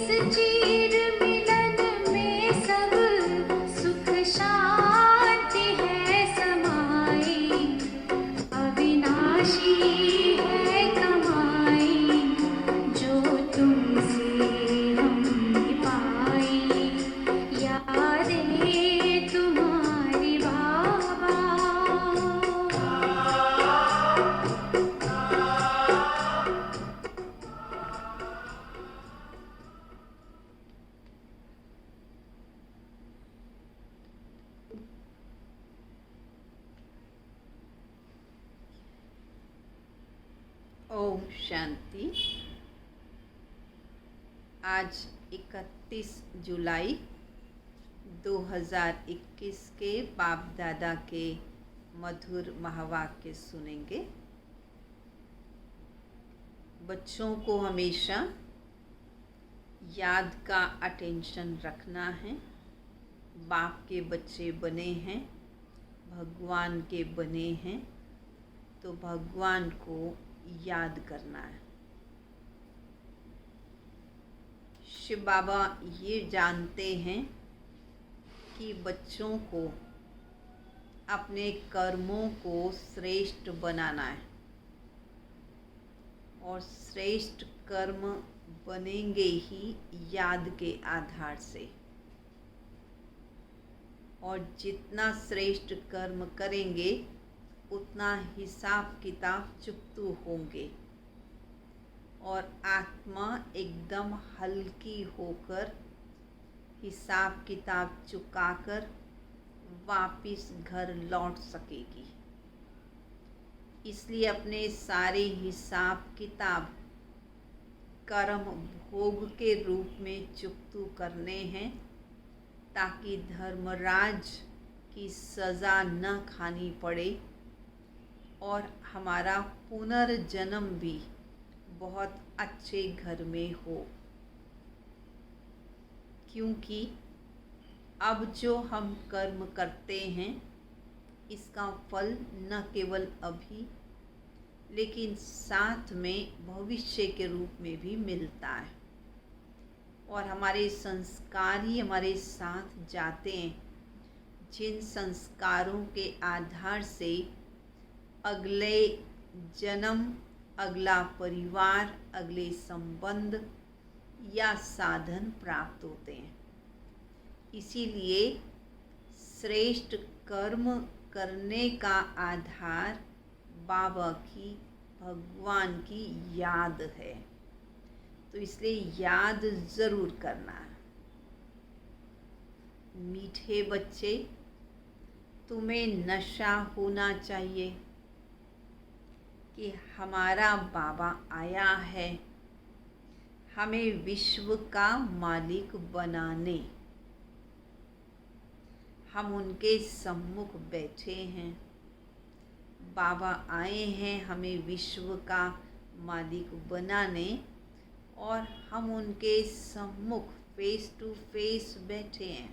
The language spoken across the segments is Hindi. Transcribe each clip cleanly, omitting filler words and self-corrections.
चीर मिलन में सब सुख शांति है समाई, अविनाशी है कमाई जो तुमसे हमने पाई, यादें तुम्हारी बाबा। ओम शांति। आज 31 जुलाई 2021 के बाप दादा के मधुर महावाक्य सुनेंगे। बच्चों को हमेशा याद का अटेंशन रखना है। बाप के बच्चे बने हैं, भगवान के बने हैं, तो भगवान को याद करना है। शिव बाबा ये जानते हैं कि बच्चों को अपने कर्मों को श्रेष्ठ बनाना है और श्रेष्ठ कर्म बनेंगे ही याद के आधार से, और जितना श्रेष्ठ कर्म करेंगे उतना हिसाब किताब चुकतू होंगे और आत्मा एकदम हल्की होकर हिसाब किताब चुकाकर वापिस घर लौट सकेगी। इसलिए अपने सारे हिसाब किताब कर्म भोग के रूप में चुकतू करने हैं, ताकि धर्मराज की सज़ा न खानी पड़े और हमारा पुनर्जन्म भी बहुत अच्छे घर में हो। क्योंकि अब जो हम कर्म करते हैं इसका फल न केवल अभी लेकिन साथ में भविष्य के रूप में भी मिलता है, और हमारे संस्कार ही हमारे साथ जाते हैं, जिन संस्कारों के आधार से अगले जन्म, अगला परिवार, अगले संबंध या साधन प्राप्त होते हैं। इसीलिए श्रेष्ठ कर्म करने का आधार बाबा की, भगवान की याद है। तो इसलिए याद ज़रूर करना है। मीठे बच्चे, तुम्हें नशा होना चाहिए कि हमारा बाबा आया है हमें विश्व का मालिक बनाने। हम उनके सम्मुख बैठे हैं, बाबा आए हैं हमें विश्व का मालिक बनाने, और हम उनके सम्मुख फेस टू फेस बैठे हैं,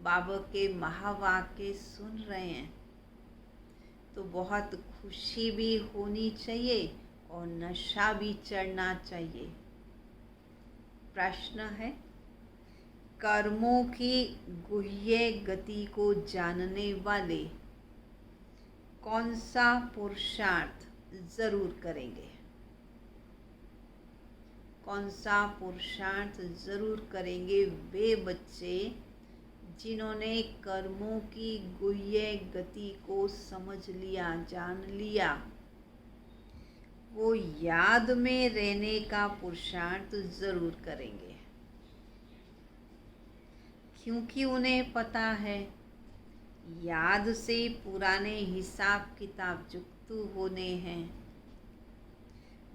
बाबा के महावाक्य सुन रहे हैं। तो बहुत खुशी भी होनी चाहिए और नशा भी चढ़ना चाहिए। प्रश्न है, कर्मों की गुह्य गति को जानने वाले कौन सा पुरुषार्थ ज़रूर करेंगे? कौन सा पुरुषार्थ ज़रूर करेंगे वे बच्चे जिन्होंने कर्मों की गुह्य गति को समझ लिया, जान लिया। वो याद में रहने का पुरुषार्थ ज़रूर करेंगे, क्योंकि उन्हें पता है याद से पुराने हिसाब किताब जुक्तु होने हैं।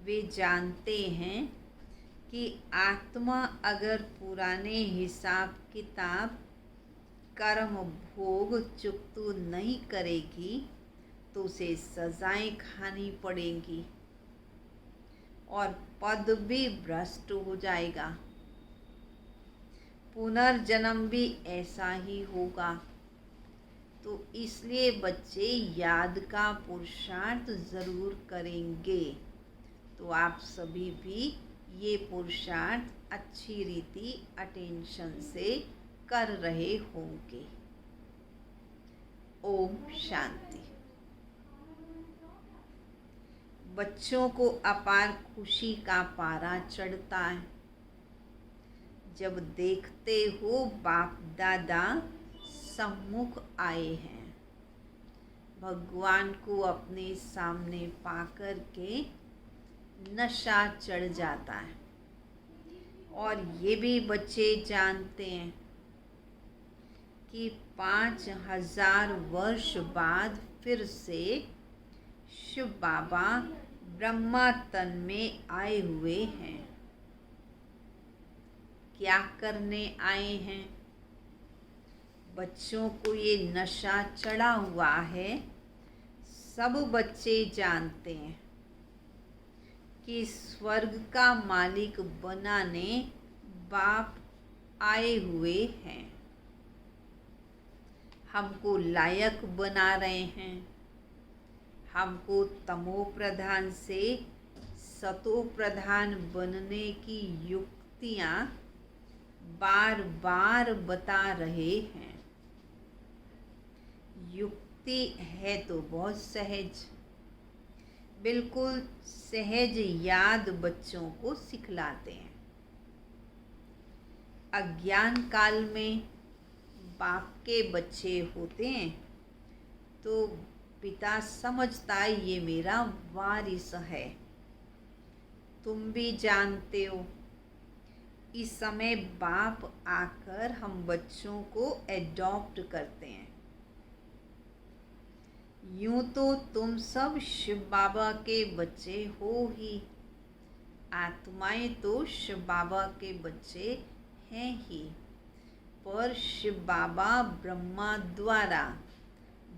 वे जानते हैं कि आत्मा अगर पुराने हिसाब किताब कर्म भोग चुकतू नहीं करेगी तो उसे सजाएं खानी पड़ेंगी और पद भी भ्रष्ट हो जाएगा। पुनर्जन्म भी ऐसा ही होगा। तो इसलिए बच्चे याद का पुरुषार्थ ज़रूर करेंगे। तो आप सभी भी ये पुरुषार्थ अच्छी रीति अटेंशन से कर रहे होंगे। ओम शांति। बच्चों को अपार खुशी का पारा चढ़ता है जब देखते हो बाप दादा सम्मुख आए हैं। भगवान को अपने सामने पाकर के नशा चढ़ जाता है। और ये भी बच्चे जानते हैं कि 5000 वर्ष बाद फिर से शिव बाबा ब्रह्मा तन में आए हुए हैं। क्या करने आए हैं? बच्चों को ये नशा चढ़ा हुआ है। सब बच्चे जानते हैं कि स्वर्ग का मालिक बनाने बाप आए हुए हैं। हमको लायक बना रहे हैं। हमको तमो प्रधान से सतो प्रधान बनने की युक्तियाँ बार बार बता रहे हैं। युक्ति है तो बहुत सहज, बिल्कुल सहज याद बच्चों को सिखलाते हैं। अज्ञान काल में बाप के बच्चे होते हैं तो पिता समझता है ये मेरा वारिस है। तुम भी जानते हो, इस समय बाप आकर हम बच्चों को एडॉप्ट करते हैं। यूं तो तुम सब शिव बाबा के बच्चे हो ही। आत्माएं तो शिव बाबा के बच्चे हैं ही, पर शिव बाबा ब्रह्मा द्वारा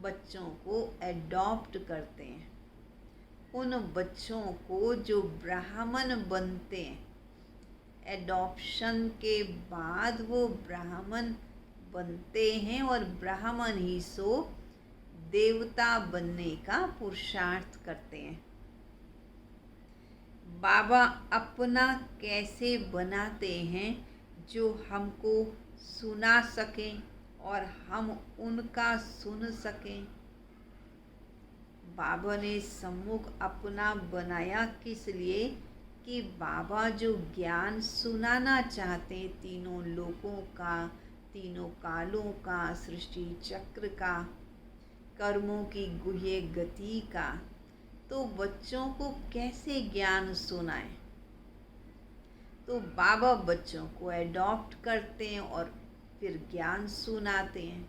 बच्चों को एडॉप्ट करते हैं। उन बच्चों को जो ब्राह्मण बनते हैं, एडॉप्शन के बाद वो ब्राह्मण बनते हैं और ब्राह्मण ही सो देवता बनने का पुरुषार्थ करते हैं। बाबा अपना कैसे बनाते हैं जो हमको सुना सकें और हम उनका सुन सकें। बाबा ने सम्मुख अपना बनाया किस लिए कि बाबा जो ज्ञान सुनाना चाहते तीनों लोकों का, तीनों कालों का, सृष्टि चक्र का, कर्मों की गुह्य गति का, तो बच्चों को कैसे ज्ञान सुनाएं। तो बाबा बच्चों को एडॉप्ट करते हैं और फिर ज्ञान सुनाते हैं।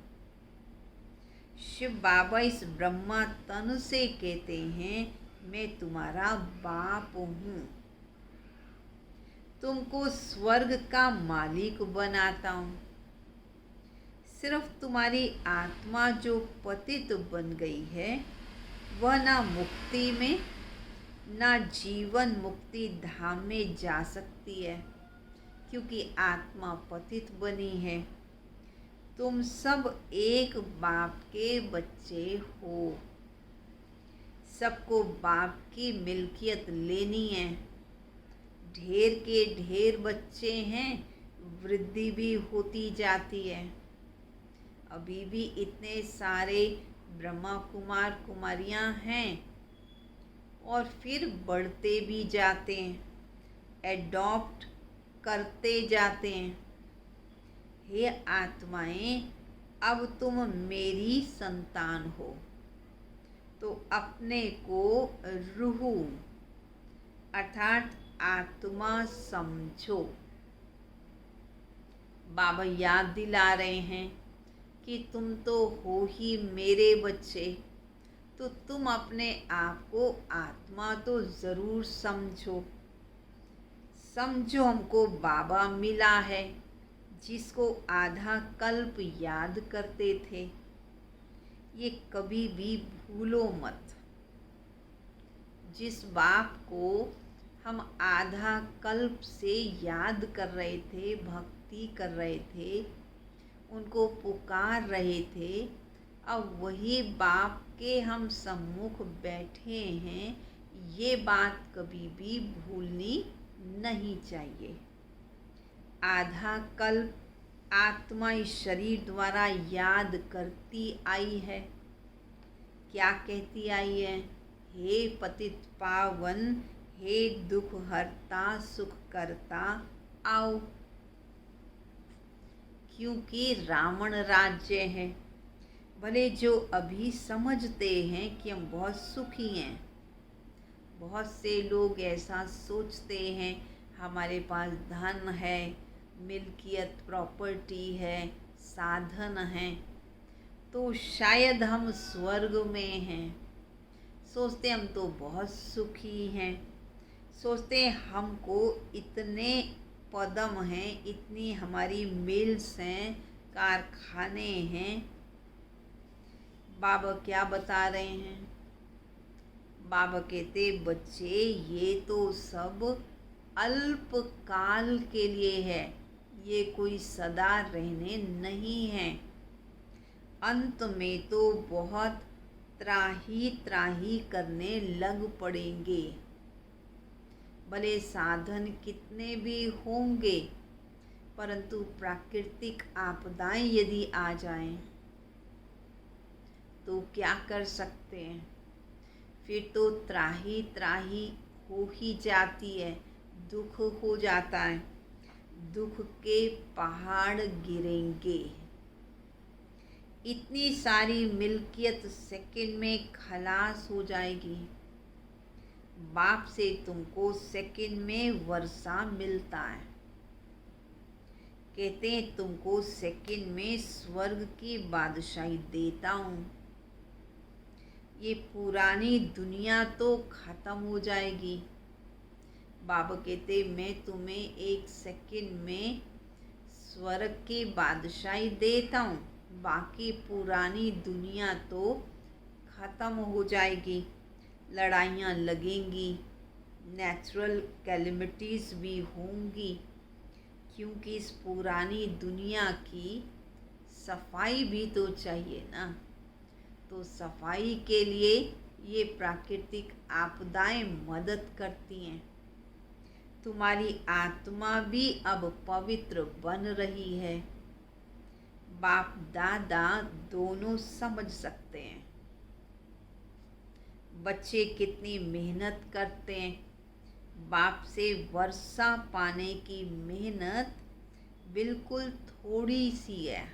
शिव बाबा इस ब्रह्मा तन से कहते हैं मैं तुम्हारा बाप हूँ, तुमको स्वर्ग का मालिक बनाता हूँ। सिर्फ तुम्हारी आत्मा जो पतित बन गई है वह ना मुक्ति में ना जीवन मुक्ति धाम में जा सकती है, क्योंकि आत्मा पतित बनी है। तुम सब एक बाप के बच्चे हो। सबको बाप की मिल्कियत लेनी है। ढेर के ढेर बच्चे हैं, वृद्धि भी होती जाती है। अभी भी इतने सारे ब्रह्मा कुमार कुमारियाँ हैं और फिर बढ़ते भी जाते हैं, एडॉप्ट करते जाते हैं। हे आत्माएं, अब तुम मेरी संतान हो तो अपने को रूह अर्थात आत्मा समझो। बाबा याद दिला रहे हैं कि तुम तो हो ही मेरे बच्चे, तो तुम अपने आप को आत्मा तो ज़रूर समझो। समझो हमको बाबा मिला है जिसको आधा कल्प याद करते थे। ये कभी भी भूलो मत। जिस बाप को हम आधा कल्प से याद कर रहे थे, भक्ति कर रहे थे, उनको पुकार रहे थे, अब वही बाप के हम सम्मुख बैठे हैं। ये बात कभी भी भूलनी नहीं चाहिए। आधा कल्प आत्मा इस शरीर द्वारा याद करती आई है। क्या कहती आई है? हे पतित पावन, हे दुख हरता सुख करता आओ। क्योंकि रावण राज्य है। भले जो अभी समझते हैं कि हम बहुत सुखी हैं, बहुत से लोग ऐसा सोचते हैं हमारे पास धन है, मिल्कियत प्रॉपर्टी है, साधन है, तो शायद हम स्वर्ग में हैं। सोचते हम तो बहुत सुखी हैं, सोचते हमको इतने पदम हैं, इतनी हमारी मिल्स हैं, कारखाने हैं। बाबा क्या बता रहे हैं? बाबा कहते बच्चे ये तो सब अल्पकाल के लिए है, ये कोई सदा रहने नहीं है। अंत में तो बहुत त्राही त्राही करने लग पड़ेंगे। भले साधन कितने भी होंगे, परंतु प्राकृतिक आपदाएं यदि आ जाएं तो क्या कर सकते हैं? फिर तो त्राही त्राही हो ही जाती है, दुख हो जाता है, दुख के पहाड़ गिरेंगे। इतनी सारी मिल्कियत सेकंड में खलास हो जाएगी। बाप से तुमको सेकंड में वर्षा मिलता है। कहते हैं तुमको सेकंड में स्वर्ग की बादशाही देता हूँ। ये पुरानी दुनिया तो खत्म हो जाएगी। बाबा कहते मैं तुम्हें एक सेकंड में स्वर्ग की बादशाही देता हूँ, बाकी पुरानी दुनिया तो खत्म हो जाएगी। लड़ाइयाँ लगेंगी, नेचुरल कैलेमिटीज़ भी होंगी, क्योंकि इस पुरानी दुनिया की सफाई भी तो चाहिए ना। तो सफाई के लिए ये प्राकृतिक आपदाएं मदद करती हैं। तुम्हारी आत्मा भी अब पवित्र बन रही है। बाप दादा दोनों समझ सकते हैं। बच्चे कितनी मेहनत करते हैं। बाप से वर्षा पाने की मेहनत बिल्कुल थोड़ी सी है,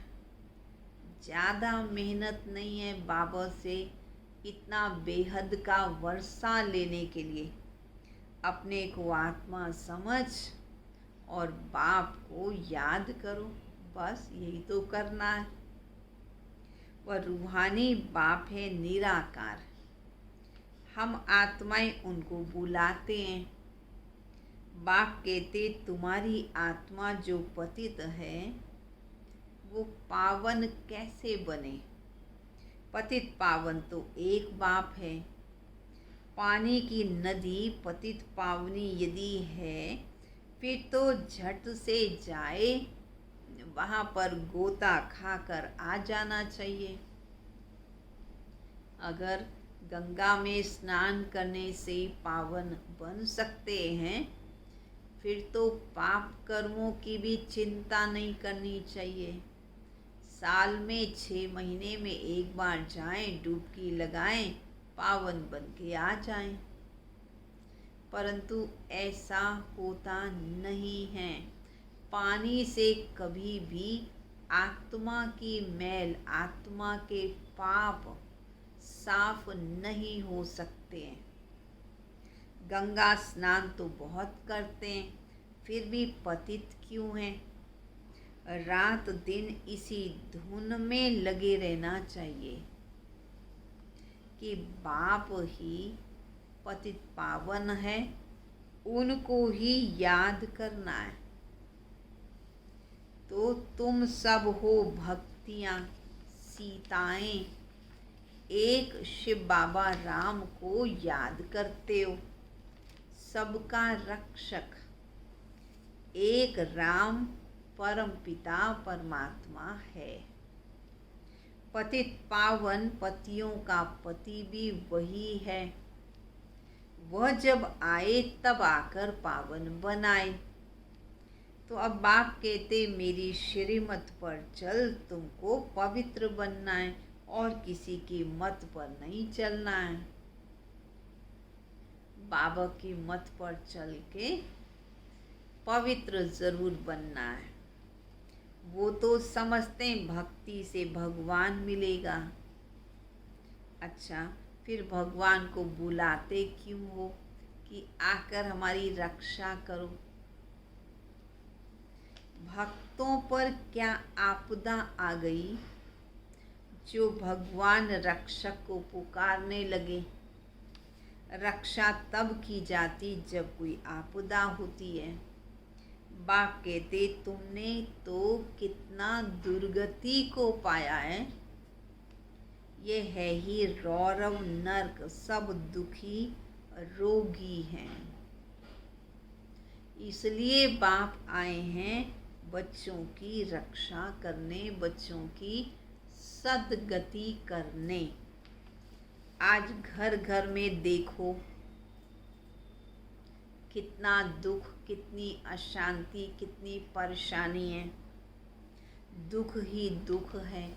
ज़्यादा मेहनत नहीं है बाबा से इतना बेहद का वर्षा लेने के लिए। अपने को आत्मा समझ और बाप को याद करो, बस यही तो करना है। वह रूहानी बाप है निराकार। हम आत्माएं उनको बुलाते हैं। बाप कहते तुम्हारी आत्मा जो पतित है वो पावन कैसे बने? पतित पावन तो एक बाप है। पानी की नदी पतित पावनी यदि है, फिर तो झट से जाए, वहाँ पर गोता खाकर आ जाना चाहिए। अगर गंगा में स्नान करने से पावन बन सकते हैं, फिर तो पाप कर्मों की भी चिंता नहीं करनी चाहिए। साल में 6 महीने में एक बार जाएं, डुबकी लगाएं, पावन बन के आ जाएं। परंतु ऐसा होता नहीं है। पानी से कभी भी आत्मा की मैल, आत्मा के पाप साफ नहीं हो सकते हैं। गंगा स्नान तो बहुत करते हैं, फिर भी पतित क्यों हैं? रात दिन इसी धुन में लगे रहना चाहिए कि बाप ही पतित पावन है, उनको ही याद करना है। तो तुम सब हो भक्तियाँ, सीताएं, एक शिव बाबा राम को याद करते हो, सबका रक्षक। एक राम परम पिता परमात्मा है। पतित पावन पतियों का पति भी वही है। वह जब आए तब आकर पावन बनाए। तो अब बाप कहते मेरी श्रीमत पर चल, तुमको पवित्र बनना है और किसी की मत पर नहीं चलना है। बाबा की मत पर चल के पवित्र जरूर बनना है। वो तो समझते हैं भक्ति से भगवान मिलेगा। अच्छा, फिर भगवान को बुलाते क्यों हो कि आकर हमारी रक्षा करो। भक्तों पर क्या आपदा आ गई जो भगवान रक्षक को पुकारने लगे। रक्षा तब की जाती जब कोई आपदा होती है। बाप कहते तुमने तो कितना दुर्गति को पाया है। ये है ही रौरव नर्क, सब दुखी रोगी हैं। इसलिए बाप आए हैं बच्चों की रक्षा करने, बच्चों की सद्गति करने। आज घर घर में देखो कितना दुख, कितनी अशांति, कितनी परेशानी है। दुख ही दुख है।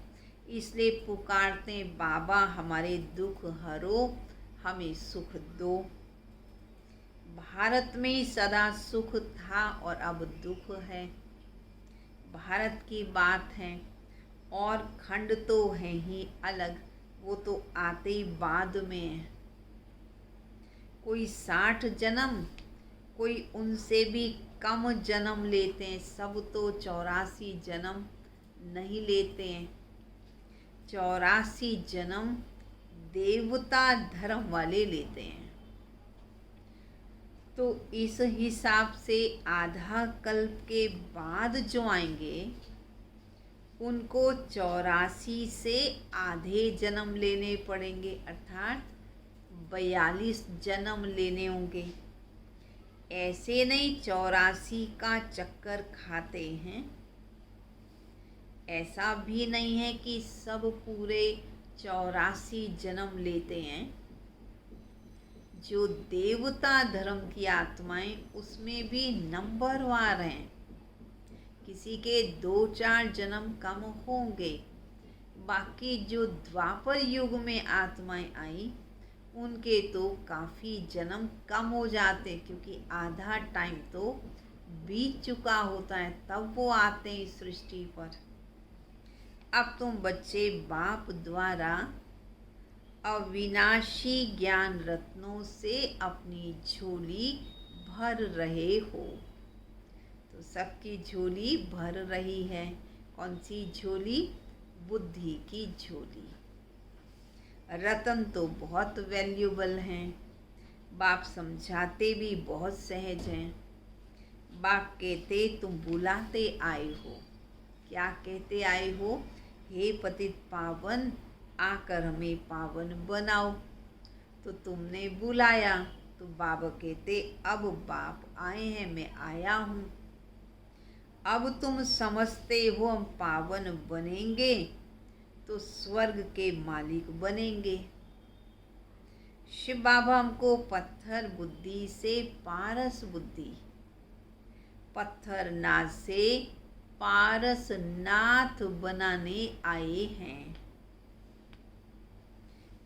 इसलिए पुकारते बाबा हमारे दुख हरो, हमें सुख दो। भारत में सदा सुख था और अब दुख है। भारत की बात है और खंड तो है ही अलग, वो तो आते ही बाद में है। कोई 60 जन्म, कोई उनसे भी कम जन्म लेते हैं। सब तो 84 जन्म नहीं लेते हैं। 84 जन्म देवता धर्म वाले लेते हैं। तो इस हिसाब से आधा कल्प के बाद जो आएंगे उनको 84 से आधे जन्म लेने पड़ेंगे, अर्थात 42 जन्म लेने होंगे। ऐसे नहीं 84 का चक्कर खाते हैं। ऐसा भी नहीं है कि सब पूरे 84 जन्म लेते हैं। जो देवता धर्म की आत्माएं उसमें भी नंबरवार हैं। किसी के 2-4 जन्म कम होंगे। बाकी जो द्वापर युग में आत्माएं आई उनके तो काफ़ी जन्म कम हो जाते, क्योंकि आधा टाइम तो बीत चुका होता है, तब वो आते हैं इस सृष्टि पर। अब तुम बच्चे बाप द्वारा अविनाशी ज्ञान रत्नों से अपनी झोली भर रहे हो। तो सबकी झोली भर रही है। कौन सी झोली? बुद्धि की झोली। रतन तो बहुत वैल्यूबल हैं। बाप समझाते भी बहुत सहज हैं। बाप कहते तुम बुलाते आए हो। क्या कहते आए हो? हे पतित पावन, आकर हमें पावन बनाओ। तो तुमने बुलाया, तो बाबा कहते अब बाप आए हैं, मैं आया हूँ। अब तुम समझते हो हम पावन बनेंगे तो स्वर्ग के मालिक बनेंगे। शिव बाबा हमको पत्थर बुद्धि से पारस बुद्धि, पत्थर नाथ से पारस नाथ बनाने आए हैं।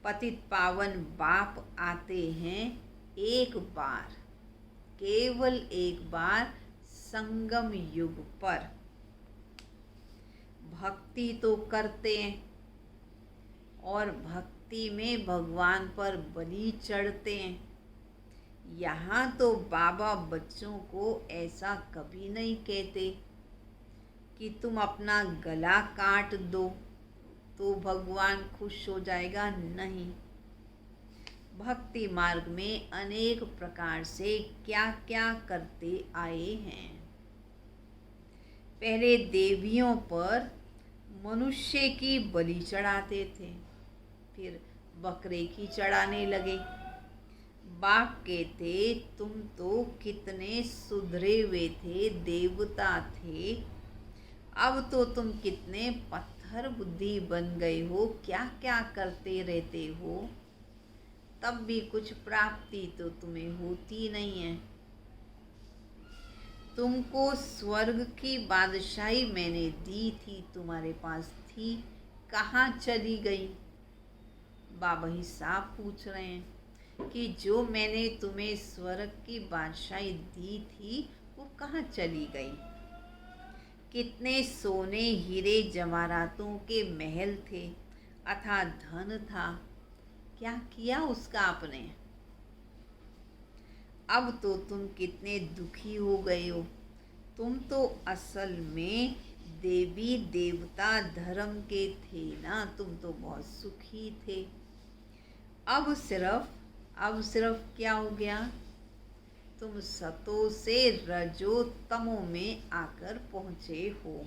पतित पावन बाप आते हैं एक बार, केवल एक बार संगम युग पर। भक्ति तो करते हैं और भक्ति में भगवान पर बलि चढ़ते हैं। यहाँ तो बाबा बच्चों को ऐसा कभी नहीं कहते कि तुम अपना गला काट दो तो भगवान खुश हो जाएगा। नहीं, भक्ति मार्ग में अनेक प्रकार से क्या क्या करते आए हैं। पहले देवियों पर मनुष्य की बलि चढ़ाते थे, फिर बकरे की चढ़ाने लगे। बाप कहते तुम तो कितने सुधरे हुए थे, देवता थे, अब तो तुम कितने पत्थर बुद्धि बन गए हो, क्या क्या करते रहते हो, तब भी कुछ प्राप्ति तो तुम्हें होती नहीं है। तुमको स्वर्ग की बादशाही मैंने दी थी, तुम्हारे पास थी, कहाँ चली गई? बाबा ही साफ पूछ रहे हैं कि जो मैंने तुम्हें स्वर्ग की बादशाही दी थी वो कहाँ चली गई? कितने सोने हीरे जवाहरातों के महल थे, अथाह धन था, क्या किया उसका आपने? अब तो तुम कितने दुखी हो गए हो। तुम तो असल में देवी देवता धर्म के थे ना, तुम तो बहुत सुखी थे। अब सिर्फ क्या हो गया? तुम सतो से रजो तमो में आकर पहुँचे हो।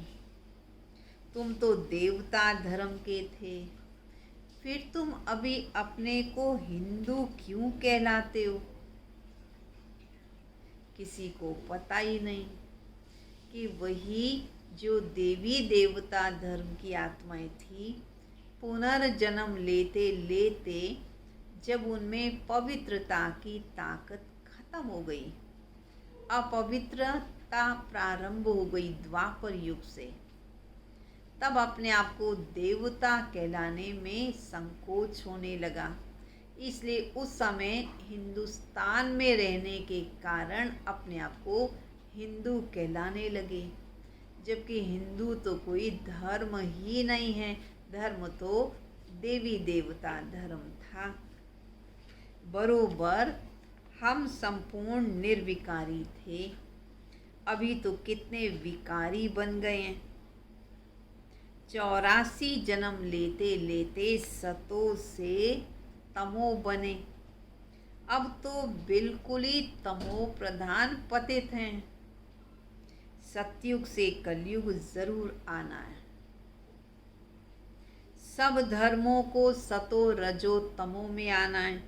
तुम तो देवता धर्म के थे, फिर तुम अभी अपने को हिंदू क्यों कहलाते हो? किसी को पता ही नहीं कि वही जो देवी देवता धर्म की आत्माएं थी, पुनर्जन्म लेते लेते जब उनमें पवित्रता की ताकत खत्म हो गई, अपवित्रता प्रारंभ हो गई द्वापर युग से, तब अपने आप को देवता कहलाने में संकोच होने लगा। इसलिए उस समय हिंदुस्तान में रहने के कारण अपने आप को हिंदू कहलाने लगे, जबकि हिंदू तो कोई धर्म ही नहीं है, धर्म तो देवी देवता धर्म था। बरोबर हम संपूर्ण निर्विकारी थे, अभी तो कितने विकारी बन गए हैं। 84 जन्म लेते लेते सतो से तमो बने, अब तो बिल्कुल ही तमो प्रधान पतित हैं। सतयुग से कलयुग जरूर आना है। सब धर्मों को सतो रजो तमो में आना है,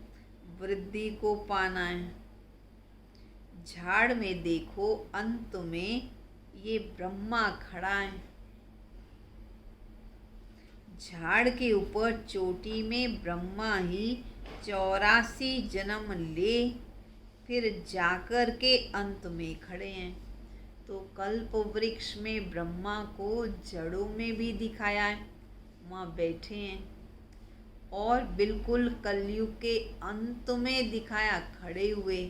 वृद्धि को पाना है। झाड़ में देखो अंत में ये ब्रह्मा खड़ा है। झाड़ के ऊपर चोटी में ब्रह्मा ही 84 जन्म ले फिर जाकर के अंत में खड़े हैं। तो कल्प वृक्ष में ब्रह्मा को जड़ों में भी दिखाया है, वहाँ बैठे हैं, और बिल्कुल कलयुग के अंत में दिखाया खड़े हुए।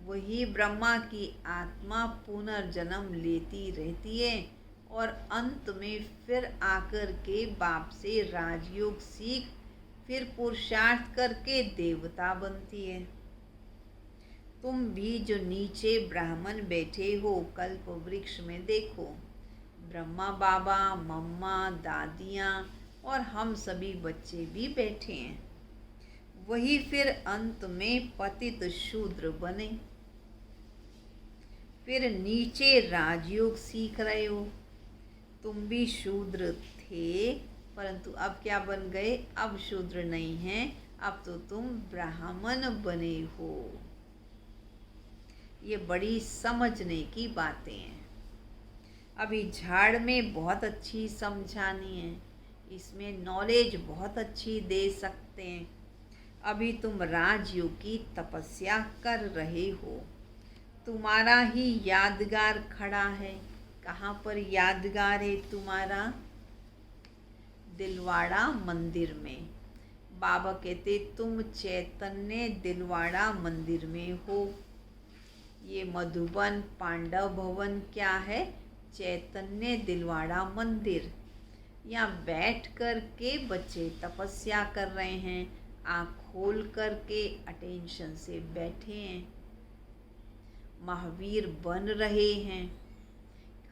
वही ब्रह्मा की आत्मा पुनर्जन्म लेती रहती है और अंत में फिर आकर के बाप से राजयोग सीख फिर पुरुषार्थ करके देवता बनती है। तुम भी जो नीचे ब्राह्मण बैठे हो कल्प वृक्ष में देखो, ब्रह्मा बाबा, मम्मा, दादियाँ और हम सभी बच्चे भी बैठे हैं। वही फिर अंत में पतित शूद्र बने, फिर नीचे राजयोग सीख रहे हो। तुम भी शूद्र थे, परंतु अब क्या बन गए? अब शूद्र नहीं हैं, अब तो तुम ब्राह्मण बने हो। ये बड़ी समझने की बातें हैं। अभी झाड़ में बहुत अच्छी समझानी है, इसमें नॉलेज बहुत अच्छी दे सकते हैं। अभी तुम राजयोग की तपस्या कर रहे हो, तुम्हारा ही यादगार खड़ा है। कहाँ पर यादगार है तुम्हारा? दिलवाड़ा मंदिर में। बाबा कहते तुम चैतन्य दिलवाड़ा मंदिर में हो। ये मधुबन पांडव भवन क्या है? चैतन्य दिलवाड़ा मंदिर। यहाँ बैठ कर के बच्चे तपस्या कर रहे हैं, आँख खोल कर के अटेंशन से बैठे हैं, महावीर बन रहे हैं।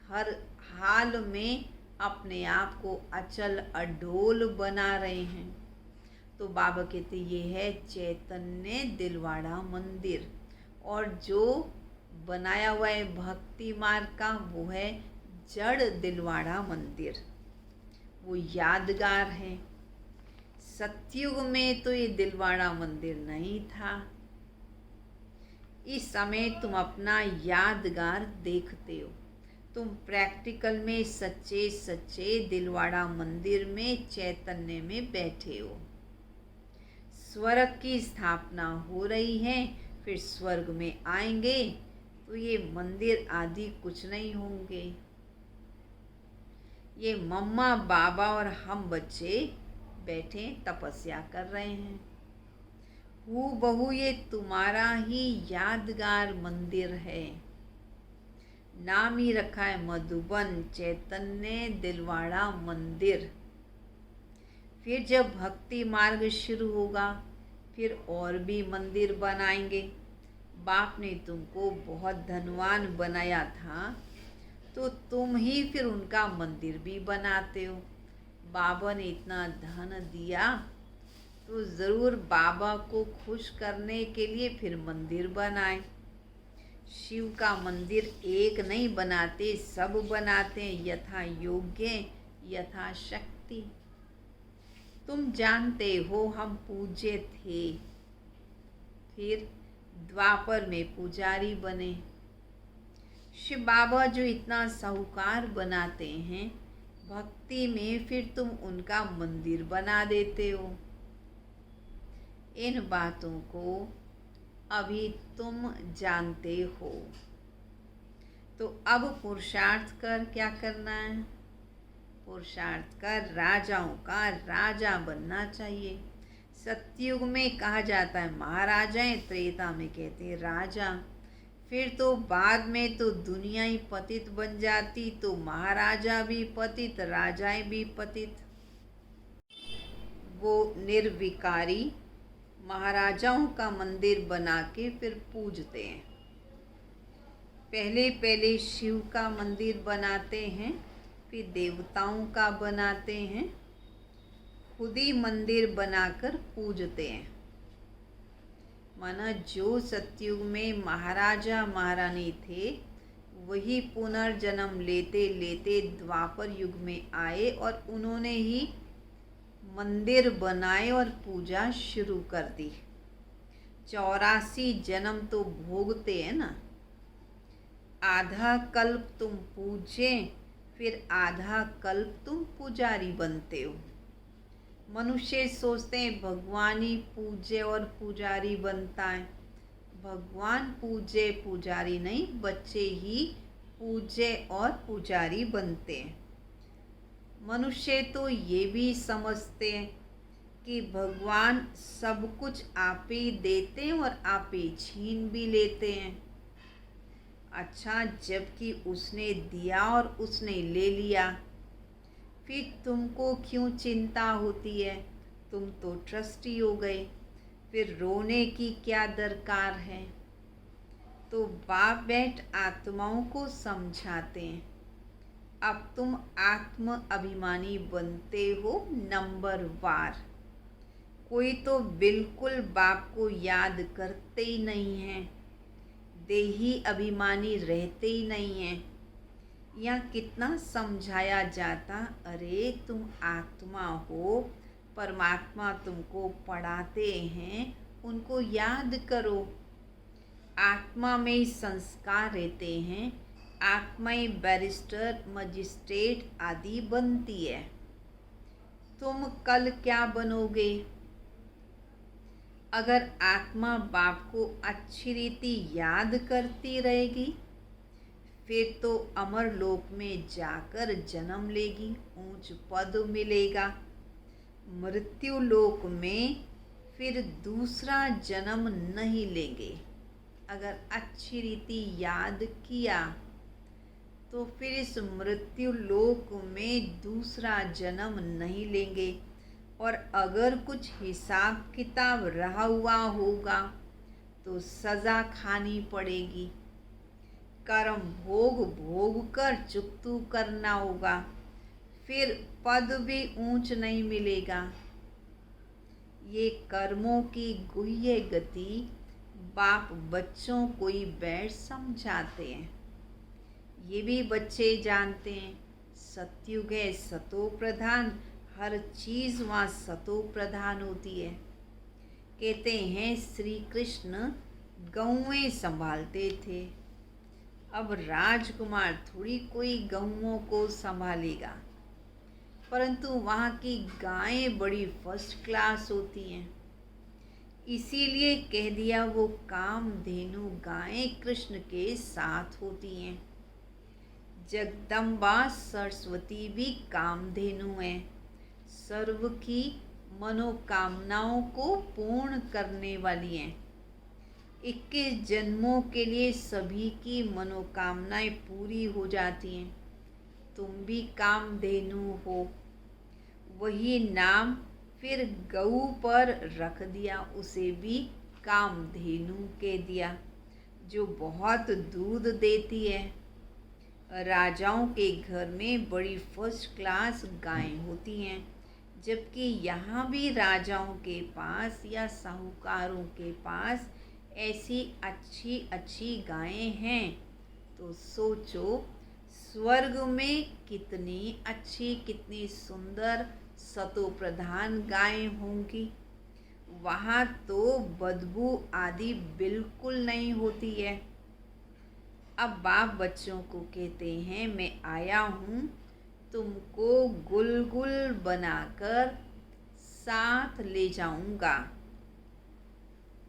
हर हाल में अपने आप को अचल अडोल बना रहे हैं। तो बाबा कहते ये है चैतन्य दिलवाड़ा मंदिर, और जो बनाया हुआ है भक्ति मार्ग का वो है जड़ दिलवाड़ा मंदिर, वो यादगार है। सतयुग में तो ये दिलवाड़ा मंदिर नहीं था। इस समय तुम अपना यादगार देखते हो, तुम प्रैक्टिकल में सच्चे सच्चे दिलवाड़ा मंदिर में चैतन्य में बैठे हो। स्वर्ग की स्थापना हो रही है, फिर स्वर्ग में आएंगे तो ये मंदिर आदि कुछ नहीं होंगे। ये मम्मा बाबा और हम बच्चे बैठे तपस्या कर रहे हैं। हूबहू ये तुम्हारा ही यादगार मंदिर है। नाम ही रखा है मधुबन चैतन्य दिलवाड़ा मंदिर। फिर जब भक्ति मार्ग शुरू होगा फिर और भी मंदिर बनाएंगे। बाप ने तुमको बहुत धनवान बनाया था तो तुम ही फिर उनका मंदिर भी बनाते हो। बाबा ने इतना धन दिया तो ज़रूर बाबा को खुश करने के लिए फिर मंदिर बनाए। शिव का मंदिर एक नहीं बनाते, सब बनाते हैं यथा योग्य यथा शक्ति। तुम जानते हो हम पूज्य थे, फिर द्वापर में पुजारी बने। शिव बाबा जो इतना साहूकार बनाते हैं, भक्ति में फिर तुम उनका मंदिर बना देते हो। इन बातों को अभी तुम जानते हो, तो अब पुरुषार्थ कर क्या करना है? पुरुषार्थ कर राजाओं का राजा बनना चाहिए। सतयुग में कहा जाता है महाराजाएं, त्रेता में कहते हैं राजा। फिर तो बाद में तो दुनिया ही पतित बन जाती, तो महाराजा भी पतित, राजाएं भी पतित। वो निर्विकारी महाराजाओं का मंदिर बना के फिर पूजते हैं। पहले पहले शिव का मंदिर बनाते हैं, फिर देवताओं का बनाते हैं, खुद ही मंदिर बनाकर पूजते हैं। माना जो सतयुग में महाराजा महारानी थे वही पुनर्जन्म लेते लेते द्वापर युग में आए और उन्होंने ही मंदिर बनाए और पूजा शुरू कर दी। 84 जन्म तो भोगते हैं ना। आधा कल्प तुम पूजे, फिर आधा कल्प तुम पुजारी बनते हो। मनुष्य सोचते हैं भगवान ही पूज्य और पुजारी बनता है। भगवान पूज्य पुजारी नहीं, बच्चे ही पूज्य और पुजारी बनते हैं। मनुष्य तो ये भी समझते हैं कि भगवान सब कुछ आप ही देते हैं और आप ही छीन भी लेते हैं। अच्छा, जबकि उसने दिया और उसने ले लिया, फिर तुमको क्यों चिंता होती है? तुम तो ट्रस्टी हो गए, फिर रोने की क्या दरकार है? तो बाप बैठ आत्माओं को समझाते हैं। अब तुम आत्म अभिमानी बनते हो नंबर वार। कोई तो बिल्कुल बाप को याद करते ही नहीं है, देही अभिमानी रहते ही नहीं हैं। यहाँ कितना समझाया जाता, अरे तुम आत्मा हो, परमात्मा तुमको पढ़ाते हैं, उनको याद करो। आत्मा में ही संस्कार रहते हैं, आत्मा ही बैरिस्टर मजिस्ट्रेट आदि बनती है। तुम कल क्या बनोगे? अगर आत्मा बाप को अच्छी रीति याद करती रहेगी फिर तो अमर लोक में जाकर जन्म लेगी, ऊंच पद मिलेगा। मृत्यु लोक में फिर दूसरा जन्म नहीं लेंगे। अगर अच्छी रीति याद किया तो फिर इस मृत्यु लोक में दूसरा जन्म नहीं लेंगे। और अगर कुछ हिसाब किताब रहा हुआ होगा तो सज़ा खानी पड़ेगी। कर्म भोग भोग कर चुकतू करना होगा, फिर पद भी ऊंच नहीं मिलेगा। ये कर्मों की गुह्य गति बाप बच्चों को ही बैठ समझाते हैं। ये भी बच्चे जानते हैं सतयुग है, सतो प्रधान, हर चीज़ वहाँ सतो प्रधान होती है। कहते हैं श्री कृष्ण गौएं संभालते थे। अब राजकुमार थोड़ी कोई गौओं को संभालेगा, परंतु वहाँ की गायें बड़ी फर्स्ट क्लास होती हैं। इसीलिए कह दिया वो कामधेनु गायें कृष्ण के साथ होती हैं। जगदम्बा सरस्वती भी कामधेनु हैं, सर्व की मनोकामनाओं को पूर्ण करने वाली हैं। 21 जन्मों के लिए सभी की मनोकामनाएं पूरी हो जाती हैं। तुम भी कामधेनु हो। वही नाम फिर गऊ पर रख दिया, उसे भी कामधेनु कह दिया, जो बहुत दूध देती है। राजाओं के घर में बड़ी फर्स्ट क्लास गायें होती हैं, जबकि यहाँ भी राजाओं के पास या साहूकारों के पास ऐसी अच्छी अच्छी गायें हैं। तो सोचो स्वर्ग में कितनी अच्छी, कितनी सुंदर सतो प्रधान गायें होंगी। वहाँ तो बदबू आदि बिल्कुल नहीं होती है। अब बाप बच्चों को कहते हैं, मैं आया हूँ तुमको गुलगुल बनाकर साथ ले जाऊंगा।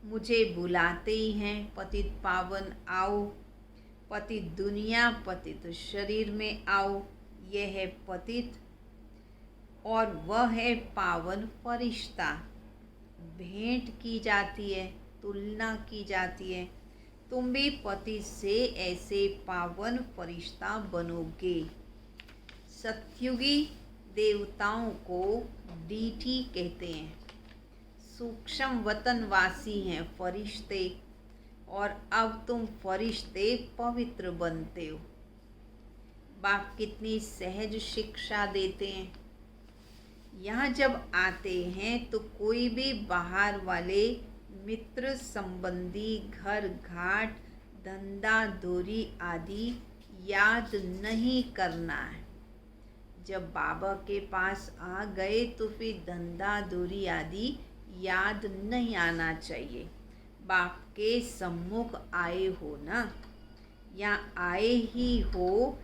मुझे बुलाते ही हैं, पतित पावन आओ, पतित दुनिया पतित शरीर में आओ। यह है पतित और वह है पावन फरिश्ता। भेंट की जाती है, तुलना की जाती है। तुम भी पति से ऐसे पावन फरिश्ता बनोगे। सत्युगी देवताओं को डीठी कहते हैं। सूक्ष्म वतनवासी हैं फरिश्ते, और अब तुम फरिश्ते पवित्र बनते हो। बाप कितनी सहज शिक्षा देते हैं। यहाँ जब आते हैं तो कोई भी बाहर वाले मित्र संबंधी, घर घाट, धंधा धोरी आदि याद नहीं करना है। जब बाबा के पास आ गए तो फिर धंधा धोरी आदि याद नहीं आना चाहिए। बाप के सम्मुख आए हो ना, या आए ही हो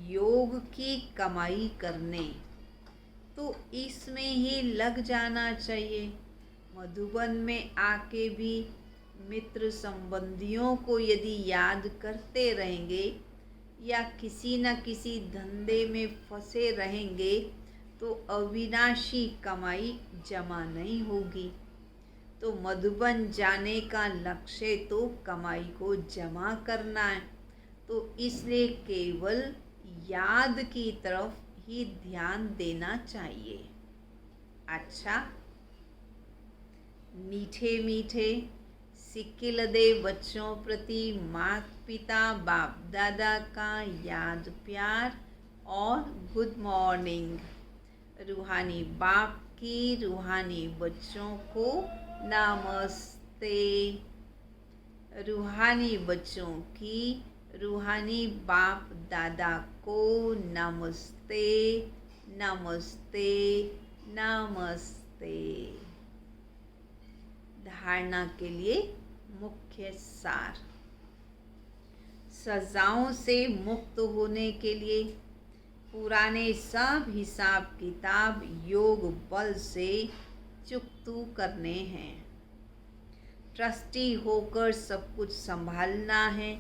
योग की कमाई करने, तो इसमें ही लग जाना चाहिए। मधुबन में आके भी मित्र संबंधियों को यदि याद करते रहेंगे या किसी न किसी धंधे में फंसे रहेंगे तो अविनाशी कमाई जमा नहीं होगी। तो मधुबन जाने का लक्ष्य तो कमाई को जमा करना है। तो इसलिए केवल याद की तरफ ही ध्यान देना चाहिए। अच्छा, मीठे मीठे सिक्किलदे बच्चों प्रति माता पिता बाप दादा का याद प्यार और गुड मॉर्निंग। रूहानी बाप की रूहानी बच्चों को नमस्ते। रूहानी बच्चों की रूहानी बाप दादा को नमस्ते नमस्ते नमस्ते। धारणा के लिए मुख्य सार। सजाओं से मुक्त होने के लिए पुराने सब हिसाब किताब योग बल से चुकतू करने हैं। ट्रस्टी होकर सब कुछ संभालना है।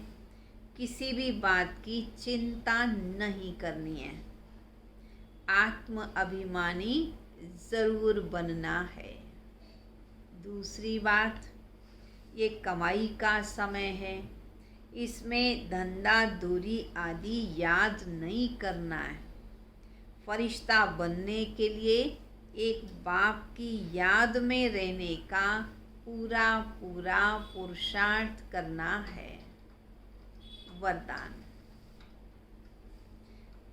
किसी भी बात की चिंता नहीं करनी है। आत्म अभिमानी ज़रूर बनना है। दूसरी बात, ये कमाई का समय है, इसमें धंधा दूरी आदि याद नहीं करना है। फरिश्ता बनने के लिए एक बाप की याद में रहने का पूरा पूरा पुरुषार्थ करना है। वरदान।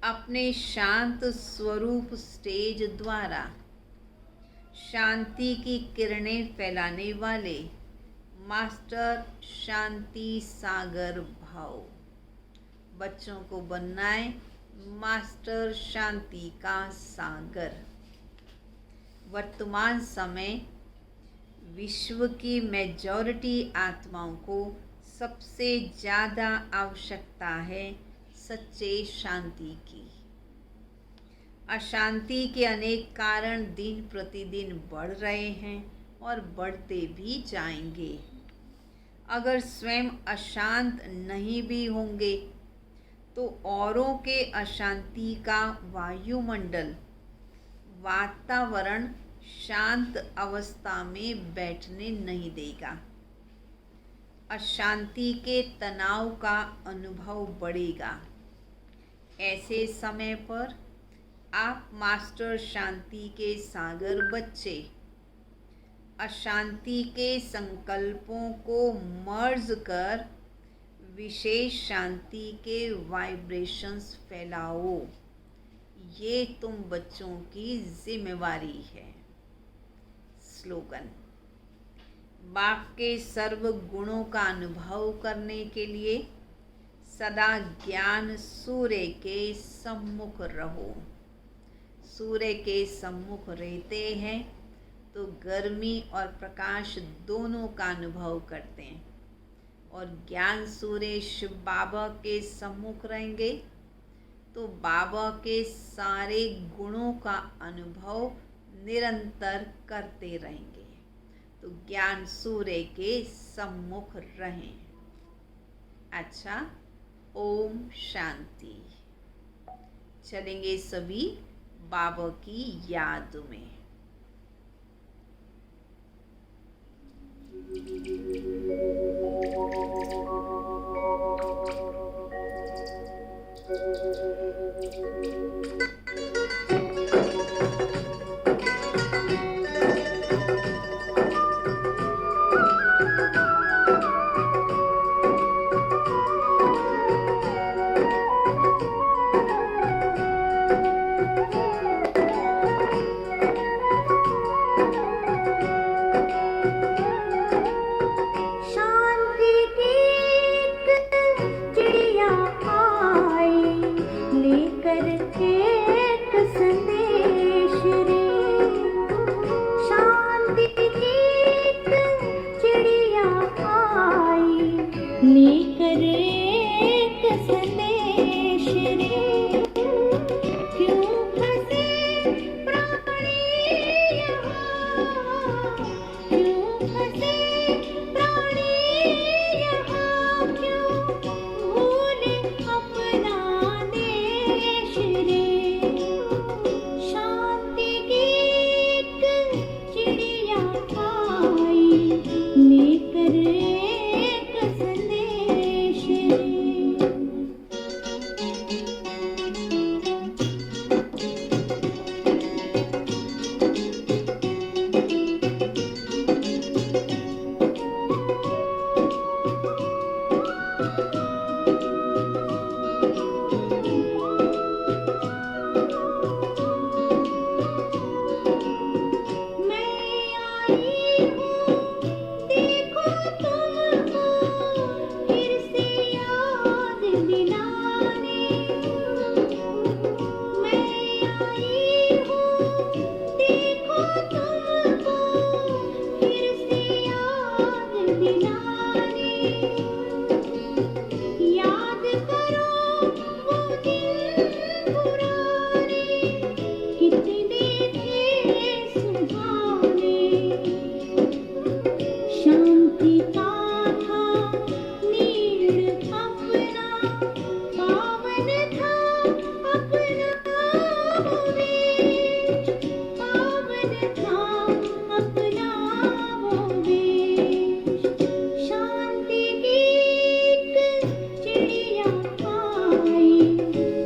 अपने शांत स्वरूप स्टेज द्वारा शांति की किरणें फैलाने वाले मास्टर शांति सागर भाव। बच्चों को बनना है मास्टर शांति का सागर। वर्तमान समय विश्व की मेजॉरिटी आत्माओं को सबसे ज़्यादा आवश्यकता है सच्चे शांति की। अशांति के अनेक कारण दिन प्रतिदिन बढ़ रहे हैं और बढ़ते भी जाएंगे। अगर स्वयं अशांत नहीं भी होंगे तो औरों के अशांति का वायुमंडल, वातावरण शांत अवस्था में बैठने नहीं देगा। अशांति के तनाव का अनुभव बढ़ेगा। ऐसे समय पर आप मास्टर शांति के सागर बच्चे अशांति के संकल्पों को मर्ज कर विशेष शांति के वाइब्रेशंस फैलाओ। ये तुम बच्चों की जिम्मेवारी है। स्लोगन: बाप के सर्व गुणों का अनुभव करने के लिए सदा ज्ञान सूर्य के सम्मुख रहो। सूर्य के सम्मुख रहते हैं तो गर्मी और प्रकाश दोनों का अनुभव करते हैं, और ज्ञान सूर्य शिव बाबा के सम्मुख रहेंगे तो बाबा के सारे गुणों का अनुभव निरंतर करते रहेंगे। तो ज्ञान सूर्य के सम्मुख रहें। अच्छा, ओम शांति। चलेंगे सभी बाबा की याद में।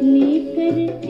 लेकर